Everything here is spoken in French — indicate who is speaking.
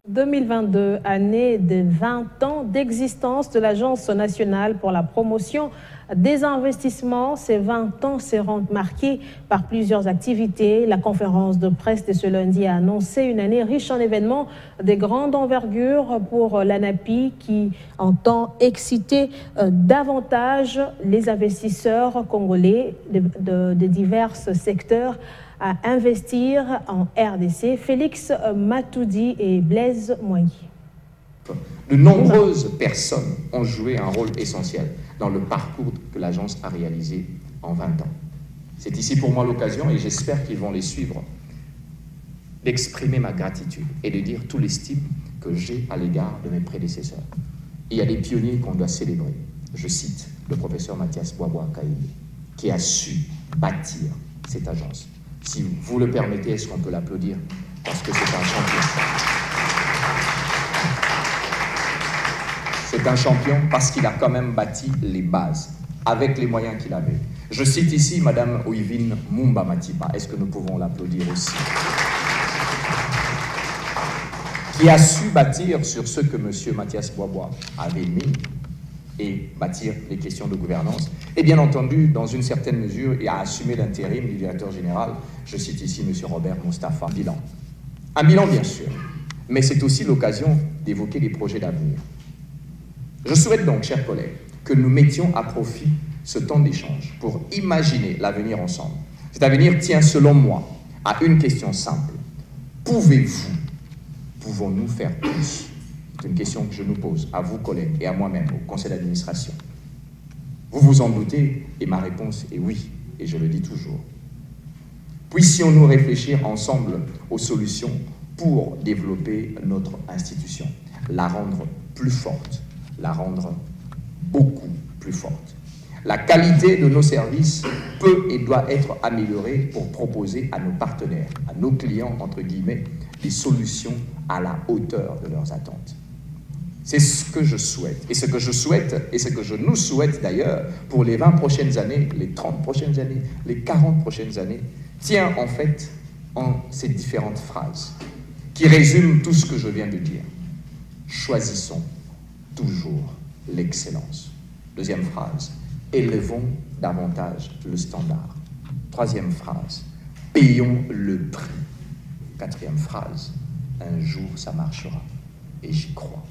Speaker 1: 2022, année de 20 ans d'existence de l'Agence nationale pour la promotion des investissements. Ces 20 ans seront marqués par plusieurs activités. La conférence de presse de ce lundi a annoncé une année riche en événements de grande envergure pour l'ANAPI qui entend exciter davantage les investisseurs congolais de divers secteurs à investir en RDC. Félix Matoudi et Blaise Moigny.
Speaker 2: De nombreuses personnes ont joué un rôle essentiel dans le parcours que l'agence a réalisé en 20 ans. C'est ici pour moi l'occasion, et j'espère qu'ils vont les suivre, d'exprimer ma gratitude et de dire tout l'estime que j'ai à l'égard de mes prédécesseurs. Il y a des pionniers qu'on doit célébrer. Je cite le professeur Mathias Boisbois-Kaïli, qui a su bâtir cette agence. Si vous le permettez, est-ce qu'on peut l'applaudir? Parce que c'est un champion. C'est un champion parce qu'il a quand même bâti les bases, avec les moyens qu'il avait. Je cite ici Madame Oivine Mumba Matiba. Est-ce que nous pouvons l'applaudir aussi? Qui a su bâtir sur ce que M. Mathias Boisbois avait mis et bâtir les questions de gouvernance. Et bien entendu, dans une certaine mesure, et a assumé l'intérim du directeur général, je cite ici M. Robert Moustapha. Bilan. Un bilan, bien sûr, mais c'est aussi l'occasion d'évoquer des projets d'avenir. Je souhaite donc, chers collègues, que nous mettions à profit ce temps d'échange pour imaginer l'avenir ensemble. Cet avenir tient, selon moi, à une question simple. Pouvons-nous faire plus? C'est une question que je nous pose à vous, collègues, et à moi-même, au conseil d'administration. Vous vous en doutez, et ma réponse est oui, et je le dis toujours. Puissions-nous réfléchir ensemble aux solutions pour développer notre institution, la rendre plus forte, la rendre beaucoup plus forte. La qualité de nos services peut et doit être améliorée pour proposer à nos partenaires, à nos clients, entre guillemets, des solutions à la hauteur de leurs attentes. C'est ce que je souhaite, et ce que je souhaite, et ce que je nous souhaite d'ailleurs pour les 20 prochaines années, les 30 prochaines années, les 40 prochaines années, tient en fait en ces différentes phrases qui résument tout ce que je viens de dire. Choisissons toujours l'excellence. Deuxième phrase, élevons davantage le standard. Troisième phrase, payons le prix. Quatrième phrase, un jour ça marchera, et j'y crois.